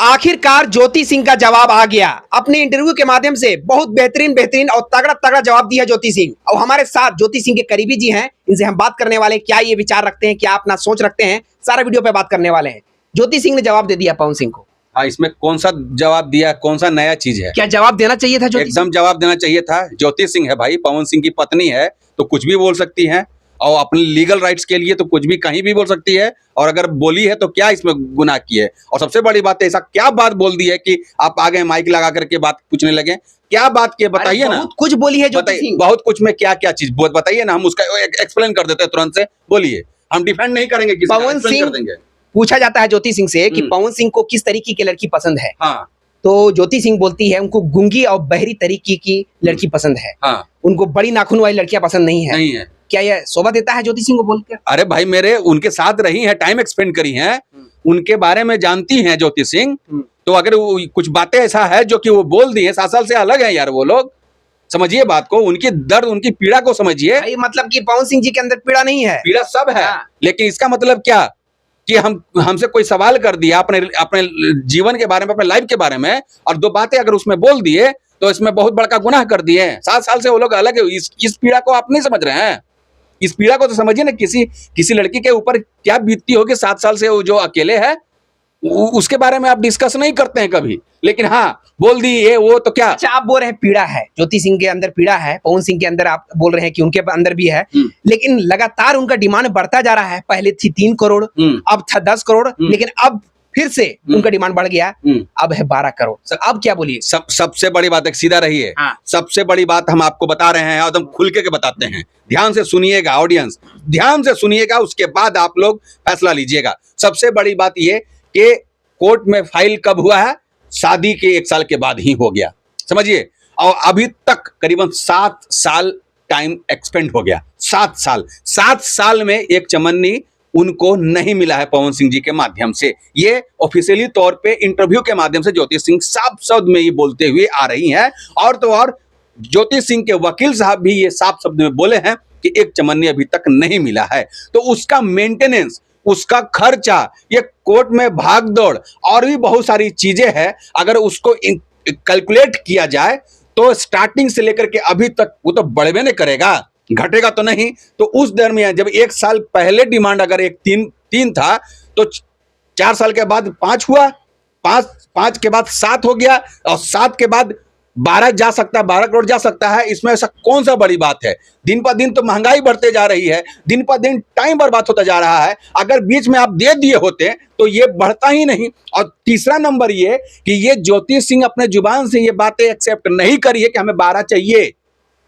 आखिरकार ज्योति सिंह का जवाब आ गया। अपने इंटरव्यू के माध्यम से बहुत बेहतरीन और तगड़ा तगड़ा जवाब दिया ज्योति सिंह। और हमारे साथ ज्योति सिंह के करीबी जी हैं, इनसे हम बात करने वाले हैं, क्या ये विचार रखते हैं, क्या अपना सोच रखते हैं, सारा वीडियो पे बात करने वाले हैं। ज्योति सिंह ने जवाब दे दिया पवन सिंह को। हाँ, इसमें कौन सा जवाब दिया, कौन सा नया चीज है? क्या जवाब देना चाहिए था? एकदम जवाब देना चाहिए था। ज्योति सिंह है भाई, पवन सिंह की पत्नी है, तो कुछ भी बोल सकती है और अपने लीगल राइट्स के लिए तो कुछ भी कहीं भी बोल सकती है। और अगर बोली है तो क्या इसमें गुनाह की है? और सबसे बड़ी बात है, ऐसा क्या बात बोल दी है कि आप आगे माइक लगा करके बात पूछने लगे? क्या बात की बताइए ना। बहुत कुछ बोली है ज्योति सिंह। बहुत कुछ में क्या क्या चीज बताइए ना, हम उसका एक्सप्लेन कर देते हैं तुरंत से। बोलिए, हम डिफेंड नहीं करेंगे किसी का, पवन एक्सप्लेन सिंह कर देंगे। पूछा जाता है ज्योति सिंह से कि पवन सिंह को किस तरीके की लड़की पसंद है। हाँ। तो ज्योति सिंह बोलती है उनको गूंगी और बहरी तरीके की लड़की पसंद है। हाँ। उनको बड़ी नाखून वाली लड़कियां पसंद नहीं है। नहीं है। क्या यह शोभा देता है ज्योति सिंह को बोलकर? अरे भाई, मेरे उनके साथ रही हैं, टाइम एक्सपेंड करी हैं, उनके बारे में जानती हैं ज्योति सिंह। तो अगर कुछ बातें ऐसा है जो कि वो बोल दी है, 7 साल से अलग है यार वो लोग। समझिए बात को, उनकी दर्द, उनकी पीड़ा को समझिए। मतलब कि पवन सिंह जी के अंदर पीड़ा नहीं है? पीड़ा सब है। लेकिन इसका मतलब क्या कि हमसे कोई सवाल कर दिया अपने जीवन के बारे में, अपने लाइफ के बारे में, और 2 बातें अगर उसमें बोल दिए तो इसमें बहुत बड़ा गुनाह कर दिए। 7 साल से वो लोग अलग है। इस पीड़ा को आप नहीं समझ रहे हैं। इस पीड़ा को तो समझिए ना। किसी लड़की के ऊपर क्या बीतती होगी 7 साल से वो जो अकेले है, उसके बारे में आप डिस्कस नहीं करते हैं कभी। लेकिन हाँ, बोल दी ये वो तो क्या। अच्छा, आप बोल रहे हैं पीड़ा है, ज्योति सिंह के अंदर पीड़ा है, पवन सिंह के अंदर आप बोल रहे हैं कि उनके अंदर भी है। लेकिन लगातार उनका डिमांड बढ़ता जा रहा है। पहले थी 3 करोड़, अब था 10 करोड़, लेकिन अब फिर से उनका डिमांड बढ़ गया, अब है 12 करोड़। अब क्या बोलिए? सबसे बड़ी बात है, सीधा रहिए। सबसे बड़ी बात हम आपको बता रहे हैं और एकदम खुल के बताते हैं। ध्यान से सुनिएगा ऑडियंस, ध्यान से सुनिएगा, उसके बाद आप लोग फैसला लीजिएगा। सबसे बड़ी बात ये कि कोर्ट में फाइल कब हुआ है? शादी के 1 साल के बाद ही हो गया, समझिए। और अभी तक करीबन 7 साल टाइम एक्सपेंड हो गया। 7 साल में एक चमन्नी उनको नहीं मिला है पवन सिंह जी के माध्यम से। ये ऑफिशियली तौर पे इंटरव्यू के माध्यम से ज्योति सिंह साफ शब्द में ये बोलते हुए आ रही हैं। और तो और ज्योति सिंह के वकील साहब भी ये साफ शब्द में बोले हैं कि एक चमन्नी अभी तक नहीं मिला है। तो उसका मेंटेनेंस, उसका खर्चा, ये कोर्ट में भाग दौड़ और भी बहुत सारी चीजें हैं। अगर उसको कैलकुलेट किया जाए तो स्टार्टिंग से लेकर के अभी तक वो तो बढ़वे नहीं करेगा, घटेगा तो नहीं। तो उस दरमियान जब 1 साल पहले डिमांड अगर एक 3 था, तो 4 साल के बाद 5 हुआ, 5 के बाद 7 हो गया, और 7 के बाद 12 जा सकता है, 12 करोड़ जा सकता है। इसमें ऐसा कौन सा बड़ी बात है? दिन पर दिन तो महंगाई बढ़ते जा रही है, दिन पर दिन टाइम बर्बाद होता जा रहा है। अगर बीच में आप दे दिए होते तो ये बढ़ता ही नहीं। और तीसरा नंबर ये कि ये ज्योति सिंह अपने जुबान से ये बातें एक्सेप्ट नहीं करी है कि हमें 12 चाहिए।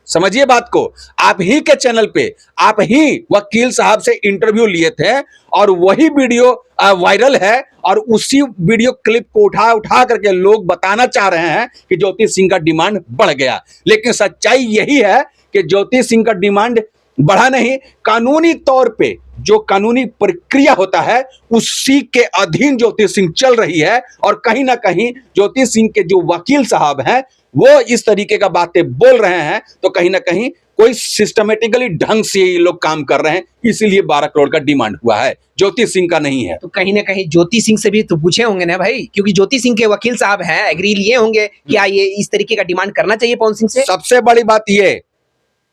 समझिए बात को। आप ही के चैनल पे आप ही वकील साहब से इंटरव्यू लिए थे और वही वीडियो वायरल है, और उसी वीडियो क्लिप को उठा करके लोग बताना चाह रहे हैं कि ज्योति सिंह का डिमांड बढ़ गया। लेकिन सच्चाई यही है कि ज्योति सिंह का डिमांड बढ़ा नहीं। कानूनी तौर पे जो कानूनी प्रक्रिया होता है उसी के अधीन ज्योति सिंह चल रही है। और कहीं ना कहीं ज्योति सिंह के जो वकील साहब हैं वो इस तरीके का बातें बोल रहे हैं, तो कहीं ना कहीं कोई सिस्टमेटिकली ढंग से ये लोग काम कर रहे हैं, इसीलिए 12 करोड़ का डिमांड हुआ है, ज्योति सिंह का नहीं है। तो कहीं ना कहीं ज्योति सिंह से भी तो पूछे होंगे ना भाई, क्योंकि ज्योति सिंह के वकील साहब हैं, एग्री लिए होंगे क्या ये इस तरीके का डिमांड करना चाहिए पवन सिंह से? सबसे बड़ी बात ये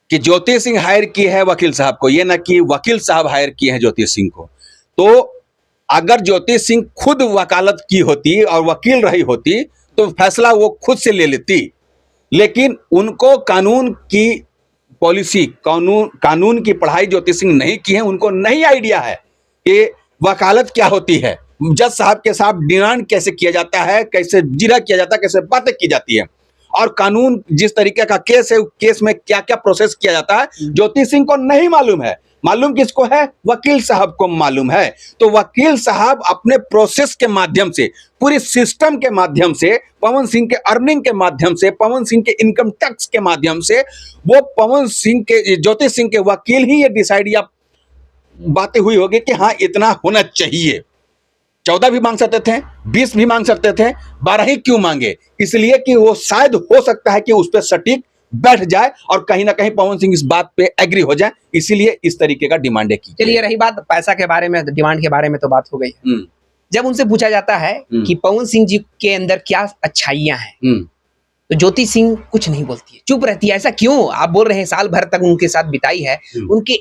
कि ज्योति सिंह हायर की है वकील साहब को, ये ना कि वकील साहब हायर किए हैं ज्योति सिंह को। तो अगर ज्योति सिंह खुद वकालत की होती और वकील रही होती तो फैसला वो खुद से ले लेती। लेकिन उनको कानून की पॉलिसी, कानून की पढ़ाई ज्योति सिंह नहीं की है, उनको नहीं आइडिया है कि वकालत क्या होती है, जज साहब के साथ डिमांड कैसे किया जाता है, कैसे जिरा किया जाता है, कैसे बातें की जाती है, और कानून जिस तरीके का केस है, केस में क्या क्या प्रोसेस किया जाता है, ज्योति सिंह को नहीं मालूम है। मालूम किसको है? वकील साहब को मालूम है। तो वकील साहब अपने प्रोसेस के माध्यम से, पूरी सिस्टम के माध्यम से, पवन सिंह के अर्निंग के माध्यम से, पवन सिंह के इनकम टैक्स के माध्यम से, वो पवन सिंह के, ज्योति सिंह के वकील ही ये डिसाइड या बातें हुई होगी कि हाँ इतना होना चाहिए। 14 भी मांग सकते थे, 20 भी मांग सकते थे, 12 ही क्यों मांगे? इसलिए कि वो शायद हो सकता है कि उस पर सटीक बैठ जाए और कहीं ना कहीं पवन सिंह इस बात पे एग्री हो जाए, इसीलिए इस तरीके का डिमांड की। चलिए, रही बात पैसा के बारे में, डिमांड के बारे में तो बात हो गई है। जब उनसे पूछा जाता है कि पवन सिंह जी के अंदर क्या अच्छाइयां हैं, तो ज्योति सिंह कुछ नहीं बोलती है, चुप रहती है। ऐसा क्यों? आप बोल रहे हैं साल भर तक उनके साथ बिताई है, उनके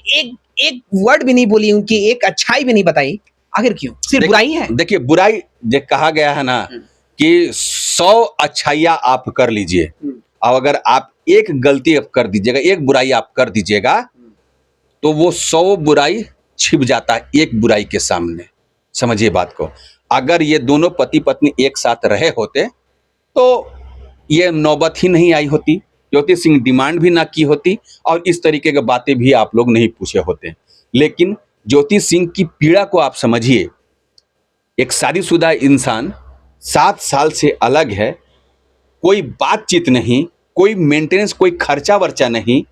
एक वर्ड भी नहीं बोली, उनकी एक अच्छाई भी नहीं बताई, आखिर क्यों? सिर्फ बुराई है। देखिए, बुराई जो कहा गया है ना कि 100 अच्छाइयां आप कर लीजिए, और अगर आप एक गलती कर दीजिएगा, एक बुराई आप कर दीजिएगा, तो वो 100 बुराई छिप जाता है एक बुराई के सामने। समझिए बात को। अगर ये दोनों पति पत्नी एक साथ रहे होते तो ये नौबत ही नहीं आई होती, ज्योति सिंह डिमांड भी ना की होती, और इस तरीके की बातें भी आप लोग नहीं पूछे होते। लेकिन ज्योति सिंह की पीड़ा को आप समझिए। एक शादीशुदा इंसान 7 साल से अलग है, कोई बातचीत नहीं, कोई मेंटेनेंस, कोई खर्चा वर्चा नहीं,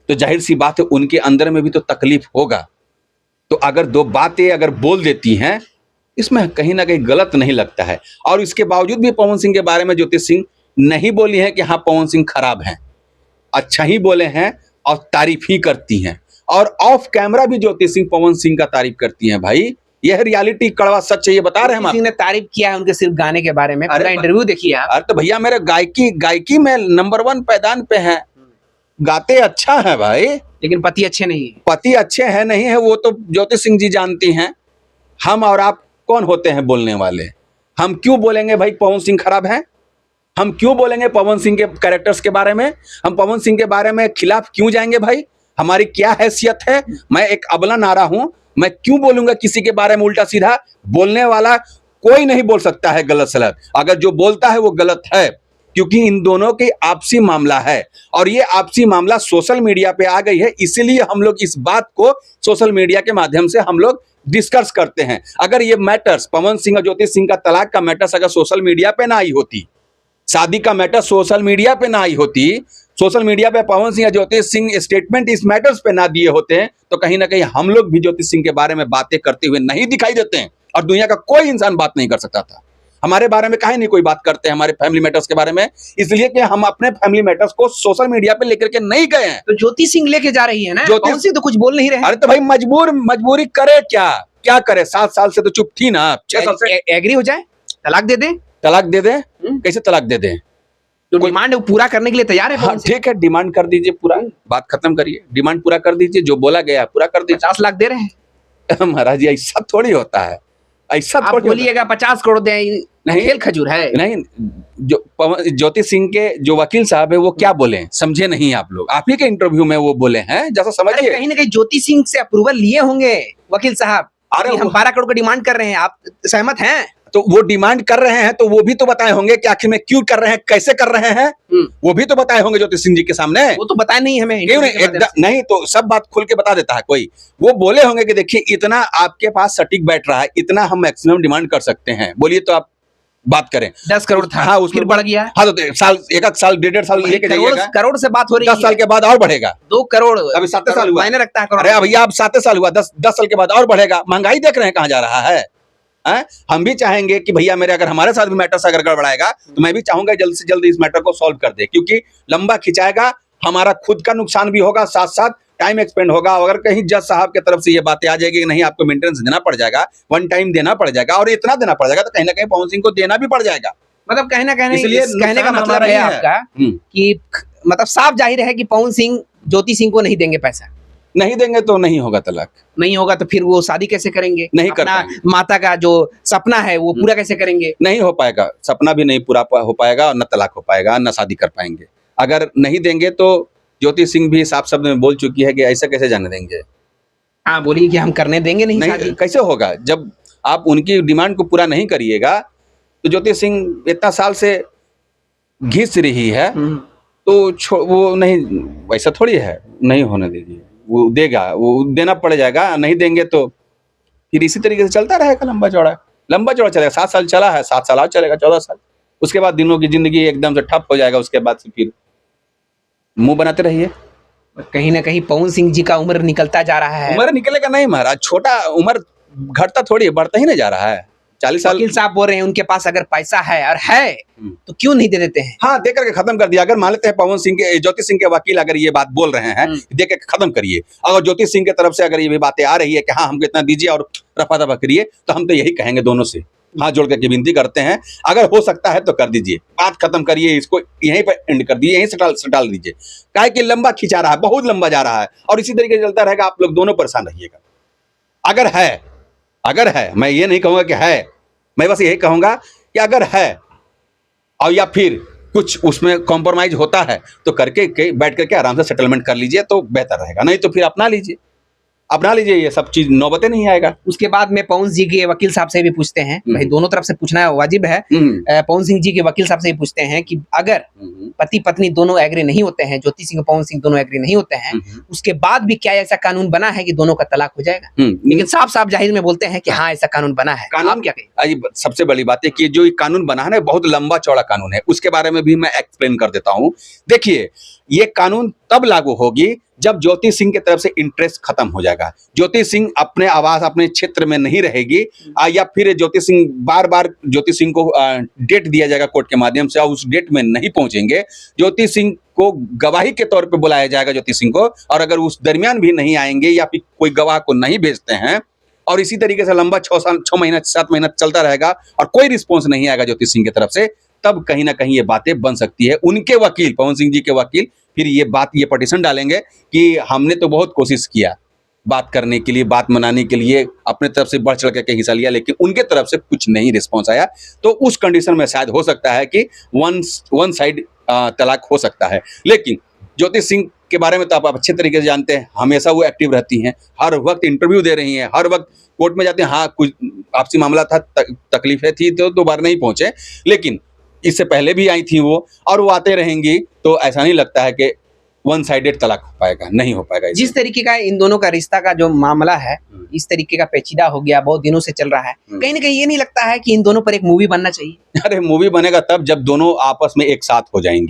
तो जाहिर सी बात है उनके अंदर में भी तो तकलीफ होगा। तो अगर 2 बातें अगर बोल देती हैं, इसमें कहीं ना कहीं गलत नहीं लगता है। और इसके बावजूद भी पवन सिंह के बारे में ज्योति सिंह नहीं बोली है कि हाँ पवन सिंह खराब हैं, अच्छा ही बोले हैं और तारीफ ही करती हैं। और ऑफ कैमरा भी ज्योति सिंह पवन सिंह का तारीफ करती हैं। भाई यह रियलिटी कड़वा सच है, ये बता रहे हैं हम। सिंह ने तारीफ किया है उनके सिर्फ गाने के बारे में, पूरा इंटरव्यू देखिए आप। अरे तो भैया मेरे गायकी में नंबर 1 पैदान पे है, गाते अच्छा है भाई, लेकिन पति अच्छे नहीं है। पति अच्छे हैं नहीं है वो तो ज्योति सिंह जी जानती हैं। हम और आप कौन होते हैं बोलने वाले? हम क्यों बोलेंगे भाई पवन सिंह खराब है? हम क्यों बोलेंगे पवन सिंह के कैरेक्टर्स के बारे में? हम पवन सिंह के बारे में खिलाफ क्यों जाएंगे भाई? हमारी क्या हैसियत है? मैं एक अबला नारा हूं, मैं क्यों बोलूंगा किसी के बारे में उल्टा सीधा? बोलने वाला कोई नहीं बोल सकता है गलत सलत, अगर जो बोलता है वो गलत है, क्योंकि इन दोनों के आपसी मामला है। और ये आपसी मामला सोशल मीडिया पे आ गई है, इसीलिए हम लोग इस बात को सोशल मीडिया के माध्यम से हम लोग डिस्कस करते हैं। अगर ये मैटर्स पवन सिंह और ज्योति सिंह का तलाक का मैटर्स अगर सोशल मीडिया पे ना आई होती, शादी का मैटर सोशल मीडिया पे ना आई होती, सोशल मीडिया पे पवन सिंह या ज्योति सिंह स्टेटमेंट इस मैटर्स पे ना दिए होते हैं, तो कहीं ना कहीं हम लोग भी ज्योति सिंह के बारे में बातें करते हुए नहीं दिखाई देते हैं, और दुनिया का कोई इंसान बात नहीं कर सकता था। हमारे बारे में काहे नहीं कोई बात करते हैं, हमारे फैमिली मैटर्स के बारे में? इसलिए कि हम अपने फैमिली मैटर्स को सोशल मीडिया पे लेकर के नहीं गए हैं। तो ज्योति सिंह लेके जा रही है ना, पवन सिंह तो कुछ बोल नहीं रहे। अरे तो भाई मजबूरी करे क्या करे? 7 साल से तो चुप थी ना, 6 साल से। एग्री हो जाए, तलाक दे दे। तलाक दे दे? कैसे तलाक दे दे? तो डिमांड पूरा करने के लिए तैयार है। हाँ, ठीक है, डिमांड कर दीजिए, पूरा बात खत्म करिए, डिमांड पूरा कर दीजिए, जो बोला गया पूरा कर दीजिए। 50 लाख दे रहे हैं महाराज जी, ऐसा थोड़ी होता है, ऐसा आप बोलिएगा 50 करोड़ दें, नहीं खेल खजूर है। नहीं, जो ज्योति सिंह के जो वकील साहब है वो क्या बोले समझे नहीं आप लोग? आप ही के इंटरव्यू में वो बोले हैं, जैसा समझिए। कहीं ना कहीं ज्योति सिंह से अप्रूवल लिए होंगे वकील साहब। अरे हम 12 करोड़ का डिमांड कर रहे हैं, आप सहमत हैं? तो वो डिमांड कर रहे हैं तो वो भी तो बताए होंगे कि आखिर में क्यों कर रहे हैं, कैसे कर रहे हैं, वो भी तो बताए होंगे ज्योति सिंह जी के सामने। वो तो बताए नहीं हमें, क्यों नहीं तो सब बात खुल के बता देता है कोई। वो बोले होंगे कि देखिए इतना आपके पास सटीक बैठ रहा है, इतना हम मैक्सिमम डिमांड कर सकते हैं, बोलिए तो आप बात करें। 10 करोड़ था, हाँ, उसमें बढ़ गया। हाँ, तो साल एक साल 1.5 साल लेके जाइएगा, करोड़ से बात हो रही है, 10 साल के बाद और बढ़ेगा। 2 करोड़ अभी 7 साल हुआ, मायने रखता है। अरे भैया अब 7 साल हुआ, 10 साल के बाद और बढ़ेगा। महंगाई देख रहे हैं कहाँ जा रहा है। हम भी चाहेंगे कि भैया मेरे अगर हमारे साथ भी मैटर अगर गड़बड़ाएगा तो मैं भी चाहूंगा जल्द से जल्द इस मैटर को सॉल्व कर दे, क्योंकि लंबा खिंचाएगा, हमारा खुद का नुकसान भी होगा, साथ साथ टाइम एक्सपेंड होगा। अगर कहीं जज साहब की तरफ से ये बातें आ जाएगी कि नहीं आपको मेंटेनेंस देना पड़ जाएगा, 1 टाइम देना पड़ जाएगा और इतना देना पड़ जाएगा, तो कहीं ना कहीं पवन सिंह को देना भी पड़ जाएगा। मतलब कहीं ना कहीं इसलिए कहने का मतलब है आपका कि मतलब साफ जाहिर है कि पवन सिंह ज्योति सिंह को नहीं देंगे पैसा। नहीं देंगे तो नहीं होगा तलाक, नहीं होगा तो फिर वो शादी कैसे करेंगे? नहीं कर पाएंगे। माता का जो सपना है वो पूरा कैसे करेंगे? नहीं हो पाएगा, सपना भी नहीं पूरा हो पाएगा, और न तलाक हो पाएगा, न शादी कर पाएंगे। अगर नहीं देंगे तो ज्योति सिंह भी साफ शब्द में बोल चुकी है कि ऐसा कैसे जाने देंगे। हाँ, बोलिए कि हम करने देंगे नहीं शादी। कैसे होगा? जब आप उनकी डिमांड को पूरा नहीं करिएगा तो ज्योति सिंह इतना साल से घिस रही है, तो वो नहीं, वैसा थोड़ी है, नहीं होने दीजिए, वो देगा, वो देना पड़ जाएगा। नहीं देंगे तो फिर इसी तरीके से चलता रहेगा, लंबा चौड़ा चलेगा। 7 साल चला है, 7 साल और चलेगा, 14 साल। उसके बाद दिनों की जिंदगी एकदम से ठप हो जाएगा, उसके बाद से फिर मुंह बनाते रहिए। कहीं ना कहीं पवन सिंह जी का उम्र निकलता जा रहा है। उम्र निकलेगा नहीं महाराज, छोटा उम्र घटता थोड़ी है, बढ़ता ही नहीं जा रहा है। 40 साल। वकील साहब बोल रहे हैं उनके पास अगर पैसा है, और है तो क्यों नहीं दे देते हैं? हाँ, दे करके खत्म कर दिया। अगर मान लेते हैं पवन सिंह के, ज्योति सिंह के वकील अगर ये बात बोल रहे हैं, दे के खत्म करिए। अगर ज्योति सिंह की तरफ से अगर ये भी बातें आ रही है कि हाँ हमको इतना दीजिए और रफा दफा करिए, तो हम तो यही कहेंगे दोनों से हाथ जोड़ करके विनती करते हैं, अगर हो सकता है तो कर दीजिए, बात खत्म करिए, इसको यहीं पर एंड कर दीजिए, यहीं से टाल दीजिए। काहे कि लंबा खिंचा रहा है, बहुत लंबा जा रहा है और इसी तरीके से चलता रहेगा, आप लोग दोनों परेशान रहिएगा। अगर है, मैं ये नहीं कहूंगा कि है, मैं बस यही कहूंगा कि अगर है और या फिर कुछ उसमें कॉम्प्रोमाइज होता है तो करके बैठ करके आराम से सेटलमेंट कर लीजिए तो बेहतर रहेगा, नहीं तो फिर अपना लीजिए, ये सब चीज नौबते नहीं आएगा। उसके बाद में पवन जी के वकील साहब से भी पूछते हैं, भाई दोनों तरफ से पूछना वाजिब है। पवन सिंह जी के वकील साहब से भी पूछते हैं कि अगर पति पत्नी दोनों एग्री नहीं होते हैं, ज्योति सिंह और पवन सिंह दोनों एग्री नहीं होते हैं, उसके बाद भी क्या ऐसा कानून बना है कि दोनों का तलाक हो जाएगा? लेकिन साफ साफ जाहिर में बोलते हैं कि हाँ ऐसा कानून बना है। आप क्या कहें? सबसे बड़ी बात है कि जो ये कानून बना है ना, बहुत लंबा चौड़ा कानून है, उसके बारे में भी मैं एक्सप्लेन कर देता हूँ। देखिए, ये कानून तब लागू होगी जब ज्योति सिंह की तरफ से इंटरेस्ट खत्म हो जाएगा, ज्योति सिंह अपने आवास अपने क्षेत्र में नहीं रहेगी, या फिर ज्योति सिंह बार ज्योति सिंह को डेट दिया जाएगा कोर्ट के माध्यम से और उस डेट में नहीं पहुंचेंगे, ज्योति सिंह को गवाही के तौर पे बुलाया जाएगा ज्योति सिंह को, और अगर उस दरमियान भी नहीं आएंगे या फिर कोई गवाह को नहीं भेजते हैं और इसी तरीके से लंबा 6 महीना 7 महीना चलता रहेगा और कोई रिस्पॉन्स नहीं आएगा ज्योति सिंह की तरफ से, तब कहीं ना कहीं ये बातें बन सकती है। उनके वकील, पवन सिंह जी के वकील, फिर ये पटिशन डालेंगे कि हमने तो बहुत कोशिश किया बात करने के लिए, बात मनाने के लिए, अपने तरफ से बढ़ चढ़ के हिस्सा लिया, लेकिन उनके तरफ से कुछ नहीं रिस्पॉन्स आया। तो उस कंडीशन में शायद हो सकता है कि वन साइड तलाक हो सकता है। लेकिन ज्योति सिंह के बारे में तो आप अच्छे तरीके से जानते हैं, हमेशा वो एक्टिव रहती हैं, हर वक्त इंटरव्यू दे रही हैं, हर वक्त कोर्ट में जाते हैं। हाँ, कुछ आपसी मामला था, तकलीफें थी तो दोबारा नहीं पहुंचे, लेकिन इससे पहले भी आई थी वो, और वो आते रहेंगी। तो ऐसा नहीं लगता है कि वन साइडेड तलाक हो पाएगा, नहीं हो पाएगा। जिस तरीके का इन दोनों का रिश्ता का जो मामला है, इस तरीके का पेचीदा हो गया, बहुत दिनों से चल रहा है, कहीं ना कहीं ये नहीं लगता है कि इन दोनों पर एक मूवी बनना चाहिए? अरे मूवी बनेगा तब जब दोनों आपस में एक साथ हो जाएंगे।